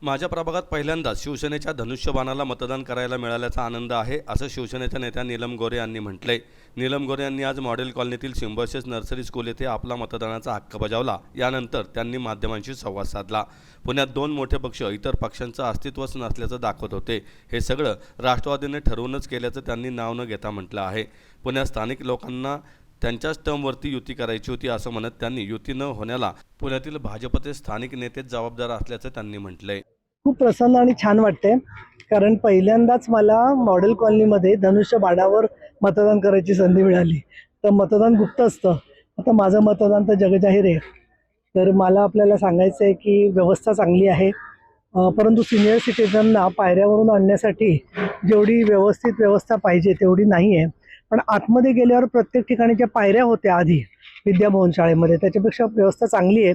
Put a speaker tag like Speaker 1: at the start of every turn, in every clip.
Speaker 1: माझ्या प्रभागात पहिल्यांदाच शिवसेनेच्या धनुष्यबाणाला मतदान करायला मिळाल्याचा आनंद आहे, असं शिवसेनेच्या नेत्या नीलम गोरे यांनी म्हटलंय। नीलम गोरे यांनी आज मॉडेल कॉलनीतील सिम्बायोसिस नर्सरी स्कूल येथे आपला मतदानाचा हक्क बजावला। यानंतर त्यांनी माध्यमांशी संवाद साधला। पुण्यात दोन मोठे पक्ष इतर पक्षांचं अस्तित्वच नसल्याचं दाखवत होते। हे सगळं राष्ट्रवादीने ठरवूनच केल्याचं त्यांनी नाव न घेता म्हटलं आहे। पुण्यात स्थानिक लोकांना त्यांच्याच टर्मवरती युती करायची होती असं म्हणत त्यांनी युती न होण्याला पुण्यातील भाजपचे स्थानिक नेतेच जबाबदार असल्याचं त्यांनी म्हटलंय।
Speaker 2: खूप प्रसन्न आणि छान वाटते, कारण पहिल्यांदाच मला मॉडेल कॉलनीमध्ये धनुष्य बाणावर मतदान करायची संधी मिळाली। तर मतदान गुप्त असतं, आता माझं मतदान तर जगजाहीर आहे। तर मला आपल्याला सांगायचं आहे की व्यवस्था चांगली आहे, परंतु सिनियर सिटीजनना पायऱ्यावरून आणण्यासाठी जेवढी व्यवस्थित व्यवस्था पाहिजे तेवढी नाही आहे। पण आतमध्ये गेल्यावर प्रत्येक ठिकाणी ज्या पायऱ्या होत्या आधी विद्याभवन शाळेमध्ये त्याच्यापेक्षा व्यवस्था चांगली आहे।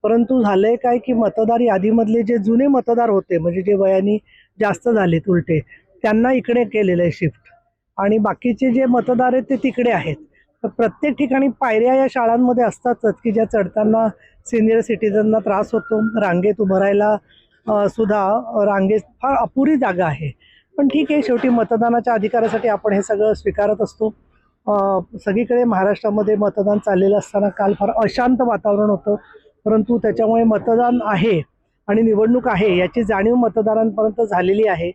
Speaker 2: परंतु झालंय काय की मतदार यादीमधले जे जुने मतदार होते, म्हणजे जे वयाने जास्त झालेत उलटे, त्यांना इकडे केलेलं आहे शिफ्ट, आणि बाकीचे जे मतदार आहेत ते तिकडे आहेत। तर प्रत्येक ठिकाणी पायऱ्या या शाळांमध्ये असतातच की ज्या चढताना सिनियर सिटीजनना त्रास होतो। रांगेत उभं राहायला सुद्धा रांगेत फार अपुरी जागा आहे। पण ठीक आहे, शेवटी मतदानाच्या अधिकारासाठी आपण हे सगळं स्वीकारत असतो। सगळीकडे महाराष्ट्रामध्ये मतदान चाललेलं असताना काल फार अशांत वातावरण होतं, परंतु त्याच्यामुळे मतदान आहे आणि निवडणूक आहे याची जाणीव मतदारांपर्यंत झालेली आहे।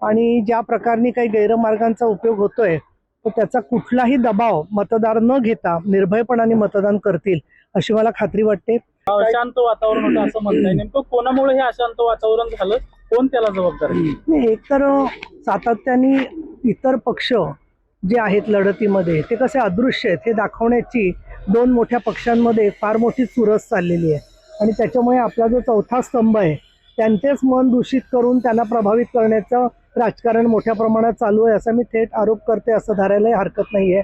Speaker 2: आणि ज्या प्रकारने काही गैरमार्गांचा उपयोग होतोय तर त्याचा कुठलाही दबाव मतदार न घेता निर्भयपणाने मतदान करतील अशी मला खात्री वाटते।
Speaker 3: अशांत वातावरण होतं असं म्हणताय, नेमकं कोणामुळे हे अशांत वातावरण झालं, कोण त्याला जबाबदार आहे?
Speaker 2: एक तर सातत्याने इतर पक्ष जे आहेत लढतीमध्ये ते कसे अदृश्य आहेत हे दाखवण्याची दोन मोठ्या पक्षांमध्ये फार मोठी चुरस चाललेली आहे। आणि त्याच्यामुळे आपला जो चौथा स्तंभ आहे त्यांचेच मन दूषित करून त्यांना प्रभावित करण्याचं राजकारण मोठ्या प्रमाणात चालू आहे, असा मी थेट आरोप करते। असं धरायलाही हरकत नाही आहे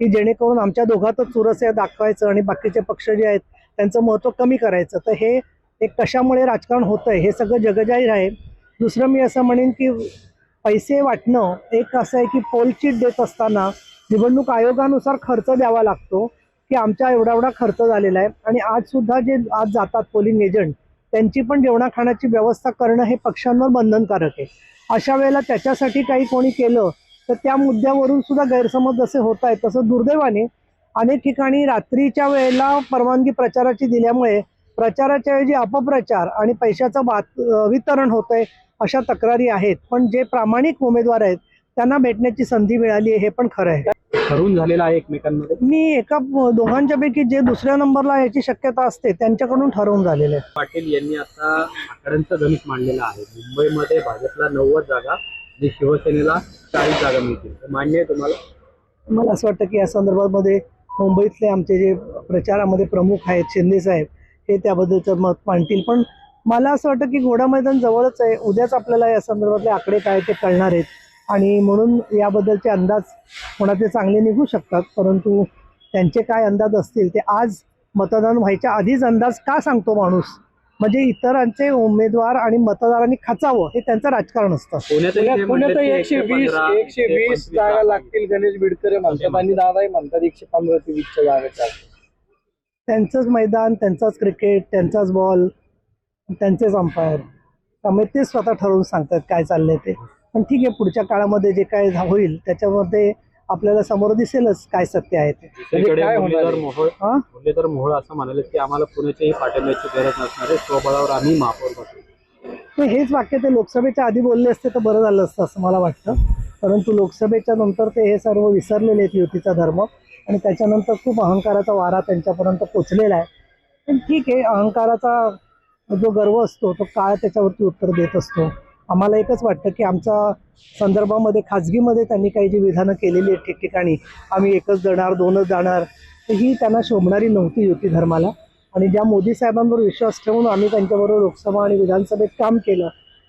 Speaker 2: की जेणेकरून आमच्या दोघातच चुरस आहे दाखवायचं आणि बाकीचे पक्ष जे आहेत त्यांचं महत्त्व कमी करायचं। तर हे एक कशामुळे राजकारण होतं आहे हे सगळं जगजाहीर आहे। दुसरं मी असं म्हणेन की पैसे वाटणं एक असं आहे की पोलचीट देत असताना निवडणूक आयोगानुसार खर्च द्यावा लागतो की आमच्या एवढा खर्च झालेला आहे, आणि आजसुद्धा जे आज जातात पोलिंग एजंट त्यांची पण जेवणा खाण्याची व्यवस्था करणं हे पक्षांवर बंधनकारक आहे। अशा वेळेला त्याच्यासाठी काही कोणी केलं तर त्या मुद्द्यावरून सुद्धा गैरसमज जसे होत आहेत तसं दुर्दैवाने अनेक ठिकाणी रात्रीच्या वेळेला परवानगी प्रचाराची दिल्यामुळे प्रचाराच्या ऐवजी अपप्रचार आणि पैशाचं वितरण होत आहे अशा तक्रारी आहेत। पण जे प्रामाणिक उमेदवार आहेत त्यांना भेटण्याची संधी मिळाली आहे हे पण खरं आहे।
Speaker 3: ठरवून झालेला आहे एकमेकांमध्ये?
Speaker 2: मी दोघांच्या पैकी जे दुसऱ्या नंबरला याची शक्यता असते त्यांच्याकडून ठरवून झालेलं आहे।
Speaker 3: पाटील यांनी आता आकड्यांचा गणित मांडलेला आहे। मुंबईमध्ये भाजपला 90 जागा, जी शिवसेनेला 40 जागा मिळतील, मान्य आहे तुम्हाला?
Speaker 2: मला असं वाटतं की या संदर्भामध्ये मुंबईतले आमचे जे प्रचारामध्ये प्रमुख आहेत शिंदे साहेब हे त्याबद्दलचं मत मांडतील। पण मला असं वाटतं की घोडा मैदान जवळच आहे, उद्याच आपल्याला या संदर्भातले आकडे काय ते कळणार आहेत, आणि म्हणून याबद्दलचे अंदाज कोणाचे चांगले निघू शकतात, परंतु त्यांचे काय अंदाज असतील ते आज मतदान व्हायच्या आधीच अंदाज का सांगतो माणूस, म्हणजे इतरांचे उमेदवार आणि मतदारांनी खचावं हे त्यांचं राजकारण असतं।
Speaker 3: पुण्यात 120 जागा लागतील, गणेश बिडकरे म्हणतात, आणि दादाही म्हणतात 115 ते 20 जागा।
Speaker 2: त्यांचंच मैदान, त्यांचाच क्रिकेट, त्यांचाच बॉल, त्यांचेच अंपायर, त्यामुळे ते स्वतः ठरवून सांगतात काय चाललंय ते। पण ठीक आहे, पुढच्या काळामध्ये जे काय होईल त्याच्यामध्ये आपल्याला समोर दिसेलच काय सत्य आहे ते।
Speaker 3: मुरलीधर मोहोळ असं म्हणाले की आम्हाला पुण्याच्याही पाठिंब्याची गरज नसणार आहे, स्वबळावर आम्ही महापौर बसू।
Speaker 2: हेच वाक्य ते लोकसभेच्या आधी बोलले असते तर बरं झालं असतं असं मला वाटतं, परंतु लोकसभेच्या नंतर ते हे सर्व विसरलेले आहेत युतीचा धर्म, आणि त्याच्यानंतर खूप अहंकाराचा वारा त्यांच्यापर्यंत पोचलेला आहे। पण ठीक आहे, अहंकाराचा जो गर्व असतो तो काळ त्याच्यावरती उत्तर देत असतो। आम्हाला एकच वाटतं की आमच्या संदर्भामध्ये खाजगीमध्ये त्यांनी काही जी विधानं केलेली आहेत ठिकठिकाणी, आम्ही एकच जाणार, दोनच जाणार, तर ही त्यांना शोभणारी नव्हती युती धर्माला। आणि ज्या मोदी साहेबांवर विश्वास ठेवून आम्ही त्यांच्याबरोबर लोकसभा आणि विधानसभेत काम केलं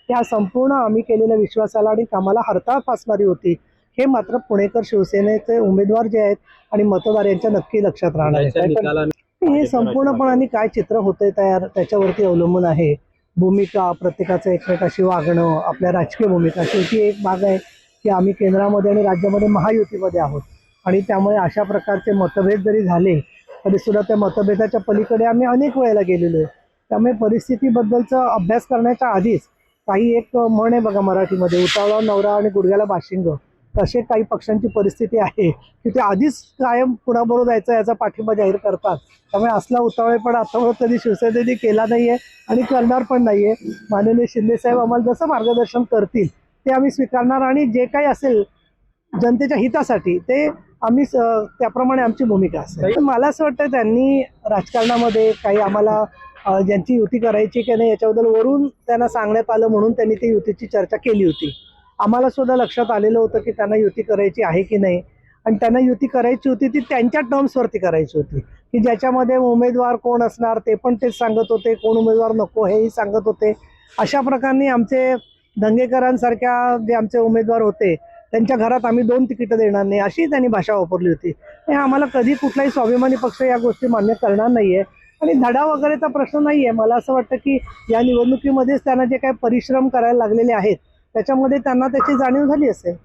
Speaker 2: त्या संपूर्ण आम्ही केलेल्या विश्वासाला आणि कामाला हरताळ फासणारी होती, हे मात्र पुणेकर शिवसेनेचे उमेदवार जे आहेत आणि मतदार यांच्या नक्की लक्षात राहणार आहे। हे संपूर्णपणे काय चित्र होतंय तयार त्याच्यावरती अवलंबून आहे। भूमिका प्रत्येकाचं एकमेकाशी वागणं, आपल्या राजकीय भूमिका, शेवटी एक भाग आहे की आम्ही केंद्रामध्ये आणि राज्यामध्ये महायुतीमध्ये आहोत, आणि त्यामुळे अशा प्रकारचे मतभेद जरी झाले तरी सुद्धा त्या मतभेदाच्या पलीकडे आम्ही अनेक वेळेला गेलेलो आहे। त्यामुळे परिस्थितीबद्दलचा अभ्यास करण्याच्या आधीच काही एक म्हण आहे बघा मराठीमध्ये, उतावळा नवरा आणि गुडघ्याला बाशिंग, तसे काही पक्षांची परिस्थिती आहे की ते आधीच कायम कुणाबरोबर जायचं याचा पाठिंबा जाहीर करतात. त्यामुळे असला उतावळेपणा आतापर्यंत कधी शिवसेनेने केला नाहीये आणि करणार पण नाहीये. माननीय शिंदेसाहेब आम्हाला जसं मार्गदर्शन करतील ते आम्ही स्वीकारणार आणि जे काही असेल जनतेच्या हितासाठी ते आम्ही त्याप्रमाणे आमची भूमिका असेल. तर मला असं वाटतं त्यांनी राजकारणामध्ये काही आम्हाला ज्यांची युती करायची की नाही याच्याबद्दल वरून त्यांना सांगण्यात आलं म्हणून त्यांनी ती युतीची चर्चा केली होती. आम्हाला सुद्धा लक्षात आलेलं होतं की त्यांना युती करायची आहे की नाही, आणि त्यांना युती करायची होती ती त्यांच्या टर्म्सवरती करायची होती की ज्याच्यामध्ये उमेदवार कोण असणार ते पण तेच सांगत होते, कोण उमेदवार नको हेही सांगत होते. अशा प्रकारे आमचे दंगेकरांसारख्या जे आमचे उमेदवार होते त्यांच्या घरात आम्ही 2 तिकीटं देणार नाही अशी त्यांनी भाषा वापरली होती. हे आम्हाला कधी कुठलाही स्वाभिमानी पक्ष या गोष्टी मान्य करणार नाहीये आणि धडा वगैरेचा प्रश्न नाहीये. मला असं वाटतं की या निवडणुकीमध्येच त्यांना जे काही परिश्रम करायला लागलेले आहेत त्याच्यामध्ये त्यांना त्याची जाणीव झाली असेल.